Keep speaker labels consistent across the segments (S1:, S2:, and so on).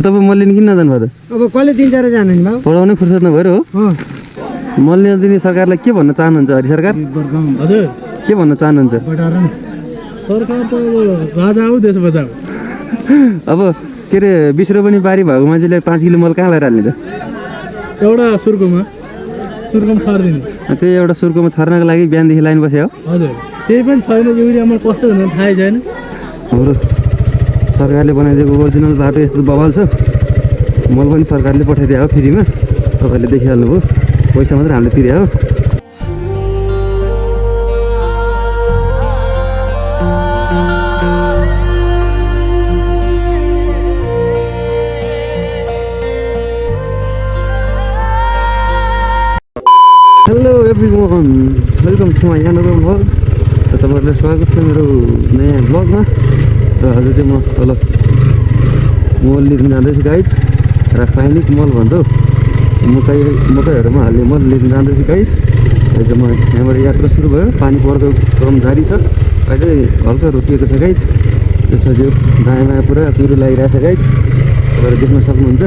S1: तपाईँ मल लिन किन नजानु भयो त?
S2: अब कसले दिन्छ र जानु नि बाबु?
S1: पढाउने फुर्सद नभएर हो। मल लिन दिने सरकारलाई के भन्न चाहनुहुन्छ? हरि सरकार
S3: हजुर
S1: के भन्न चाहनुहुन्छ?
S3: सरकार त अब राजा हो देश बचाऊ।
S1: अब के अरे 20 रुपियाँ पनि बारी भएको मान्छेले 5 किलो मल कहाँ लगाएर हाल्ने त?
S3: एउटा सुर्कुम छरिदिनु।
S1: त्यही एउटा सुर्कोमा छर्नको लागि बिहानदेखि लाइन बस्यो।
S3: हजुर त्यही पनि छैन, युरियामा कस्तो हुन थाहै छैन।
S1: हाम्रो सरकारले बनाइदिएको ओरिजिनल बाटो यस्तो बवाल छ। मल पनि सरकारले पठाइदियो हो फ्रीमा, तपाईँले देखिहाल्नुभयो। पैसा मात्रै हामीले तिर्यो हो। Hello everyone, welcome to my another vlog. र तपाईँहरूलाई स्वागत छ मेरो नयाँ भ्लगमा। र आज चाहिँ म तल मल लिन जाँदैछु गाइज। रासायनिक मल भन्छ मकैहरूमा हाल्ने मल लिन जाँदैछु गाइज। अहिले चाहिँ म यहाँबाट यात्रा सुरु भयो। पानी पर्दो क्रम जारी छ। अहिले हल्का रोकिएको छ गाइज। त्यसमा चाहिँ दायाँ बायाँ पुरा कुहिरो लागिरहेछ गाइज। तपाईँले देख्न सक्नुहुन्छ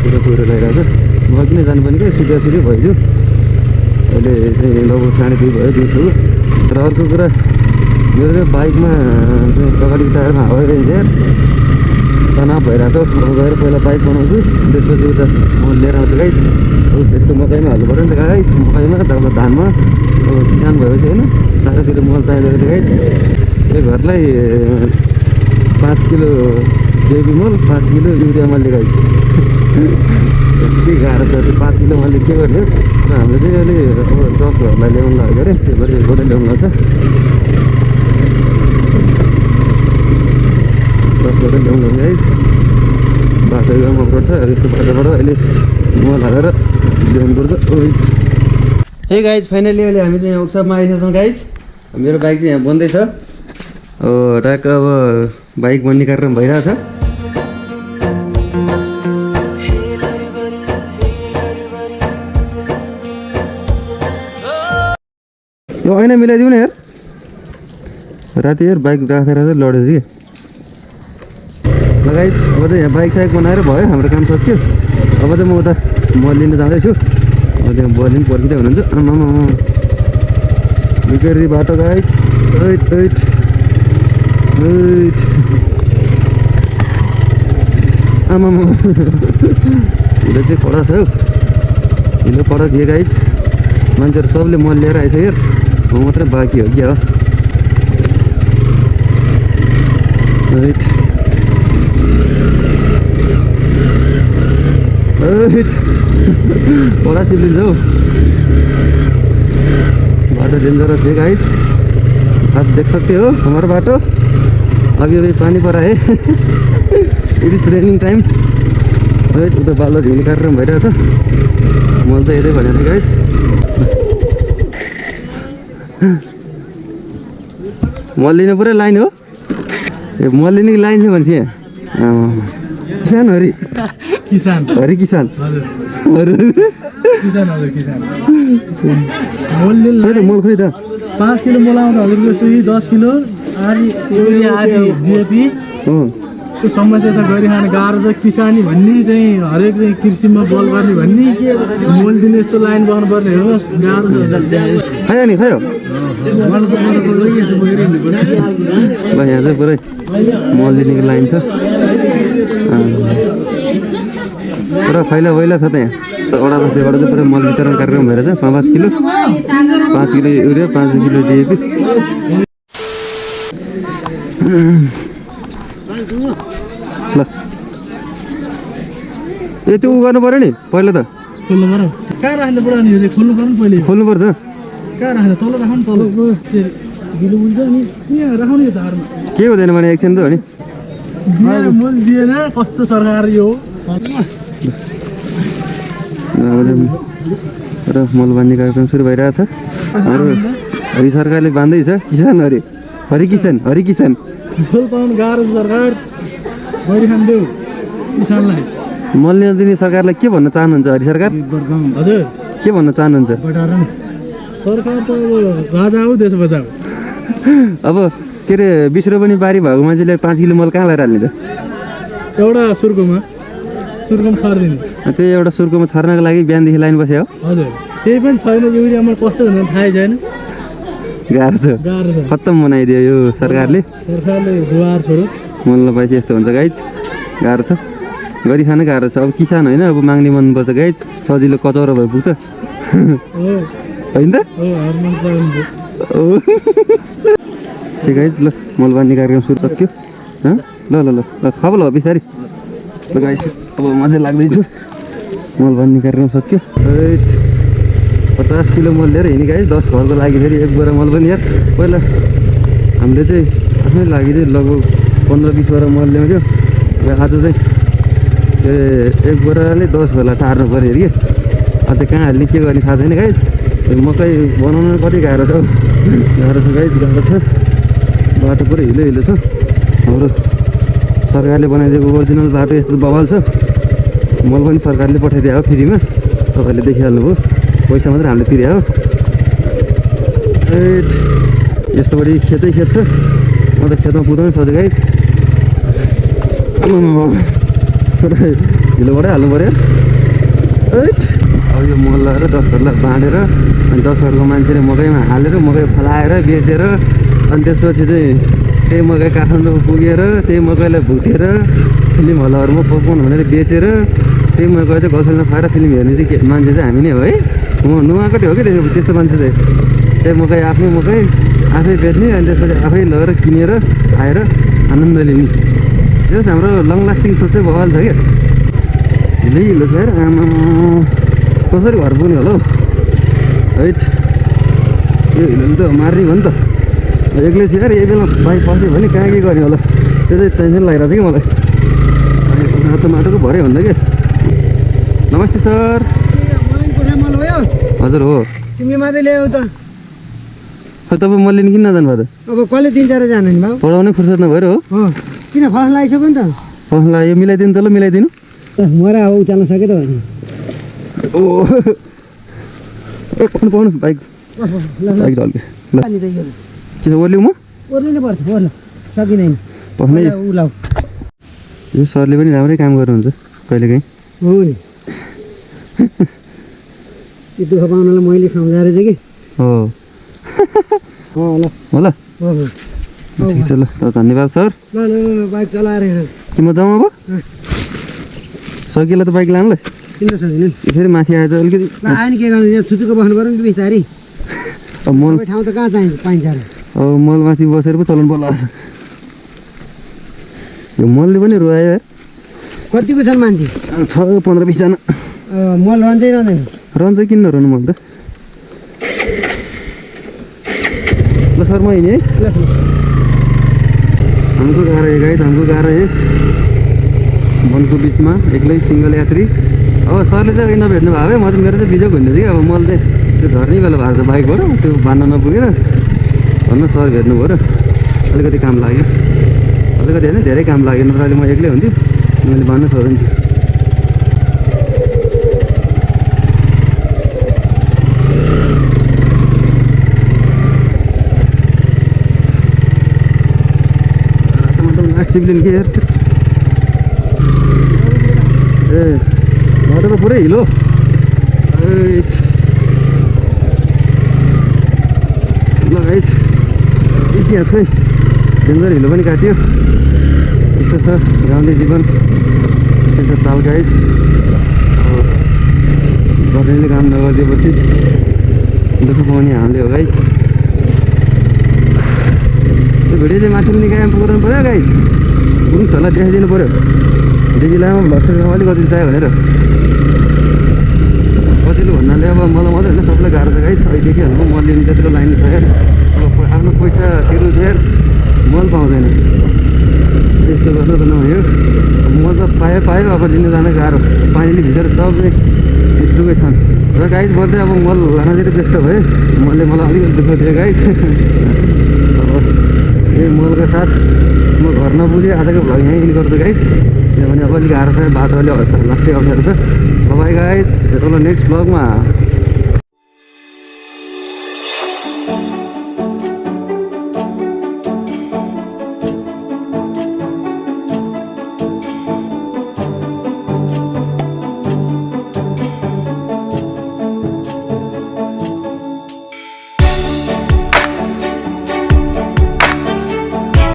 S1: पुरा कुहिरो लागिरहेछ। म किन जानुपर्ने क्या सिधै भएछु। अहिले चाहिँ लगभग 2:30 भयो दिउँसो। तर अर्को कुरा मेरो चाहिँ बाइकमा अगाडिको टायरमा हावा आइरहन्छ यार, तनाव भइरहेको छ। अब गएर पहिला बाइक बनाउँछु, त्यसपछि उता म लिएर आउँछु गाइज। त्यस्तो मकैमा हाल्नु पऱ्यो नि त गाइज। मकैमा तब धानमा अब किसान भएपछि होइन चारैतिर मल चाहिँदो रहेछ गाइज। यो घरलाई 5 किलो डेबी मल 5 किलो युरिया मलले गाइज। यति गाह्रो छ त्यो 5 किलो मैले के गर्ने हो। र हाम्रो चाहिँ अहिले अब 10 घरलाई ल्याउनु लाग्यो अरे, त्यो भएर गोटे ल्याउनु लाग्छ। 10 घरै ल्याउनु लाग्यो गाइज। बाटो एकदम अप्रोड छ। यस्तो बाटोबाट अहिले मल हालेर ल्याउनु पर्छ। हे गाइज, फाइनली अहिले हामी चाहिँ वर्कसपमा आइसकेछौँ गाइज। मेरो बाइक चाहिँ यहाँ बन्दैछ। ट्याक्क अब बाइक बन्ने कार्यक्रम भइरहेछ। यो ऐना मिलाइदिउँ न यार। राति यार बाइक राखेर लडेछ कि। ल गाइस, अब चाहिँ यहाँ बाइक साइक बनाएर भयो, हाम्रो काम सक्यो। अब चाहिँ म उता मल लिन जाँदैछु। त्यहाँ बल पनि पर्खिँदै हुनुहुन्छ। आमामा बिगेरी बाटो गाइस। आमामा हिलो चाहिँ कडा छ हौ। हिलो कडा के गाइस। मान्छेहरू सबले मल लिएर आइसक्यो यार, म मात्रै बाँकी हो क्या हो। कडा चिप्लिन्छ हौ बाटो, डेन्जरस है गाइज। आप देख सकते हो हमारा बाटो। अभी पानी परा है। It is raining time. उता बालो झिउने कार्यक्रम भइरहेछ। मल चाहिँ यतै भनेको थिएँ गाइज। मल लिने पुरै लाइन हो। ए मल लिने लाइन छ भने चाहिँ किसान हरि किसान मल खोइ त
S3: 5 किलो मल आउँछ हजुर। जस्तो 10 किलो युरिया आदि डिएपी त्यो समस्या छ। गरिखान गाह्रो छ। किसानी भन्ने चाहिँ हरेक चाहिँ कृषिमा बल गर्ने भन्ने मल दिने यस्तो लाइन बस्नु पर्ने हेर्नुहोस् गाह्रो छ।
S1: खायो नि खायो। ल यहाँ चाहिँ पुरै मल लिनेको लाइन छ। पुरा खैला वैला छ त यहाँ। वडा बसेबाट चाहिँ पुरा मल वितरण कार्यक्रम भएर छ। 5 किलो युरिया 5 किलो डिएपी। ल ए त्यो गर्नु पऱ्यो नि पहिला त।
S3: खोल्नु पर्यो कहाँ राख्नु पर्यो नि? खोल्नु पर्यो नि पहिले।
S1: खोल्नुपर्छ।
S3: कहाँ राख्नु? तल राख्नु तल गिलो हुन्छ नि यहाँ राख्नु। यो धारमा
S1: के हुँदैन भने एकछिन त हो नि।
S3: मल दिएन कस्तो सरकार यो।
S1: र मल बाँध्ने कार्यक्रम सुरु भइरहेछ। हाम्रो हरि सरकारले बाँध्दैछ। किसान हरि किसान
S3: मल पाउनु गाह्रो छ। सरकार गरिखान्देऊ किसानलाई।
S1: मल लिन दिने सरकारलाई के भन्न चाहनुहुन्छ? हरि सरकार
S3: हजुर
S1: के भन्न चाहनुहुन्छ?
S3: सरकार त अब राजा हो देश बचाऊ।
S1: अब के अरे 20 रुपियाँ पनि बारी भएको मान्छेले 5 किलो मल कहाँ लगाएर हाल्ने त?
S3: एउटा सुर्कोमा छरिदिने।
S1: त्यो एउटा सुर्कोमा छर्नको लागि बिहानदेखि लाइन बस्यो हो
S3: हजुर केही पनि छैन युरियामा कस्तो हुन्छ थाहै छैन।
S1: गाह्रो छ खत्तम बनाइदियो यो सरकारले
S3: दुवार छोडो
S1: मल्लपछि यस्तो हुन्छ गाइज गाह्रो छ गरी खान गाह्रो छ अब किसान होइन अब माग्ने मनपर्छ गाइज सजिलो कचौरा भए पुग्छ होइन त ठिक गाइज ल मलबानी कार्यक्रम सुरु सक्यो ल ल ल ल खबर ल बिस्तारै ल गाइज अब मजा लाग्दैछु मलबानी कार्यक्रम सक्यो 50 किलो मल लिएर हिँडेँ गाइज 10 घरको लागि फेरि एक बोरा मल पनि यार पहिला हामीले चाहिँ आफ्नै लागि चाहिँ लगभग 15-20 बोरा मल ल्याउँथ्यो आज चाहिँ एक बोराले 10 घरलाई टार्नु पऱ्यो अरे कि अब त्यो कहाँ हाल्ने के गर्ने थाहा छैन गाइज मकै बनाउनु कति गाह्रो छ गाइज गाह्रो छ बाटो पुरै हिलो हिलो छ हाम्रो सरकारले बनाइदिएको ओरिजिनल बाटो यस्तो बवाल छ मल पनि सरकारले पठाइदियो हो फ्रीमा तपाईँहरूले देखिहाल्नुभयो पैसा मात्रै हामीले तिर्यो हो यस्तो बढी खेतै खेत छ म त खेतमा पुग्दैन सोचेँ गाइज हिलोबाटै हाल्नु पऱ्यो अब यो मल लगाएर 10 घरलाई बाँडेर अनि 10 घरको मान्छेले मकैमा हालेर मकै फलाएर बेचेर अनि त्यसपछि चाहिँ त्यही मकै काठमाडौँ पुगेर त्यही मकैलाई भुटेर फिल्म हलहरूमा पकाउनु भनेर बेचेर त्यही मकै चाहिँ गर्लफ्रेन्डमा खुवाएर फिल्म हेर्ने चाहिँ मान्छे चाहिँ हामी नै हो है म नुहाकोटै हो कि त्यस्तो मान्छे चाहिँ त्यही मकै आफ्नै मकै आफै बेच्ने अनि त्यसपछि आफै लगेर किनेर खाएर आनन्द लिने त्यो हाम्रो लङ लास्टिङ सोच चाहिँ बवाल छ क्या हिलै हिलो छ यार आमा कसरी घर पुग्ने होला हौ हैट यो हिलोले त मार्ने भयो नि त एक्लै छु यार यही बेला बाइक पस्यो भने कहाँ के गर्ने होला त्यो चाहिँ टेन्सन लागिरहेको छ कि मलाई रातो माटोको भरे भन्दा के नमस्ते सर हजुर हो
S2: तिमीले मात्रै ल्याऊ त
S1: खै तपाईँ मल लिनु किन नजानु भयो त
S2: अब कसले दिन्छ र जाने नि भाउ
S1: पढाउनै फुर्सद नभएर हो
S2: किन फस लगाइसक्यो नि त
S1: ल यो मिलाइदिनु त ल मिलाइदिनु
S2: मरा अब उचाल्न सके त भने
S1: ओ ए पाउनु बाइक बाइक ढल्के ल के छ ओर्लिउ म
S2: ओर्लिनै पर्छ ओर्ल सकिँदैन
S1: पस्नै
S2: उलाउ
S1: यो सरले पनि राम्रै काम गर्नुहुन्छ कहिलेकाहीँ
S2: हो नि त्यो दुःख पाउनलाई मैले सम्झाएर चाहिँ कि
S1: हो
S2: ल
S1: हो ल
S2: हो हो
S1: ठिक छ ल धन्यवाद सर
S2: ल ल बाइक चलाएर हिँड
S1: के म जाउँ अब सकिएला त बाइक लानु ल
S2: किन सकिनु
S1: फेरि माथि आएछ अलिकति
S2: ल आयो नि के गर्नु यहाँ छुचुको बस्नु पऱ्यो नि बिस्तारी
S1: अब मल
S2: ठाउँ त कहाँ चाहिन्छ पाइन्छ र
S1: अब मल माथि बसेर पो चलाउनु पर्ला यो मलले पनि रोयो यार
S2: कतिको छन् मान्छे
S1: छ 15-20 जना
S2: मल रहन्छै रहँदैन
S1: रहन्छ किन नरहनु मल त ल सर म हिँडेँ है
S2: ल
S1: हमको गाह्रो है गाइस हमको गाह्रो है वनको बिचमा एक्लै सिङ्गल यात्री अब सरले चाहिँ नभेट्नु भयो है म त मेरो चाहिँ बिजोग हुन्थ्यो कि अब मल चाहिँ त्यो झर्ने बेला भएको छ बाइकबाट त्यो बाँध्न नपुगेर भन्न सर भेट्नु भयो र अलिकति काम लाग्यो अलिकति होइन धेरै काम लाग्यो नत्र अहिले म एक्लै हुन्थेँ मैले बाँध्न सक्दैन थिएँ चिप्लिन के यार ए बाटो त पुरै हिलो ल गाइज इतिहास खै डेन्जर हिलो पनि काट्यो यस्तो छ गाउँले जीवन यस्तो छ ताल गाइज गर्नेले काम नगरिदिएपछि दुःख पाउने हामीले हो गाइज त्यो भिडियो चाहिँ माथि पनि कायम पुऱ्याउनु पऱ्यो गाइज पुरुषहरूलाई देखाइदिनु पऱ्यो दिदी लामा भ्लग्स अलिकति चाहियो भनेर कतिले भन्नाले अब मलाई मात्रै होइन सबलाई गाह्रो छ गाइज अहिले देखिहाल्नु मल लिनु त्यत्रो लाइन छ यार अब आफ्नो पैसा तिर्नु छ यार मल पाउँदैन यस्तो गर्नु त नभयो मल त पायो अब लिन जान गाह्रो पानीले भित्र सब भित्रकै छन् र गाइज म चाहिँ अब मल लानतिर व्यस्त भएँ मलले मलाई अलिकति दुःख दियो गाइज अब यही मलका साथ म घर नपुगेँ आजको भ्लग यहीँ इन गर्छु गाइज किनभने अब अलिक गाह्रो छ बाटो अलिक लास्टै अप्ठ्यारो छ बाई गाइज भेटौँला नेक्स्ट भ्लगमा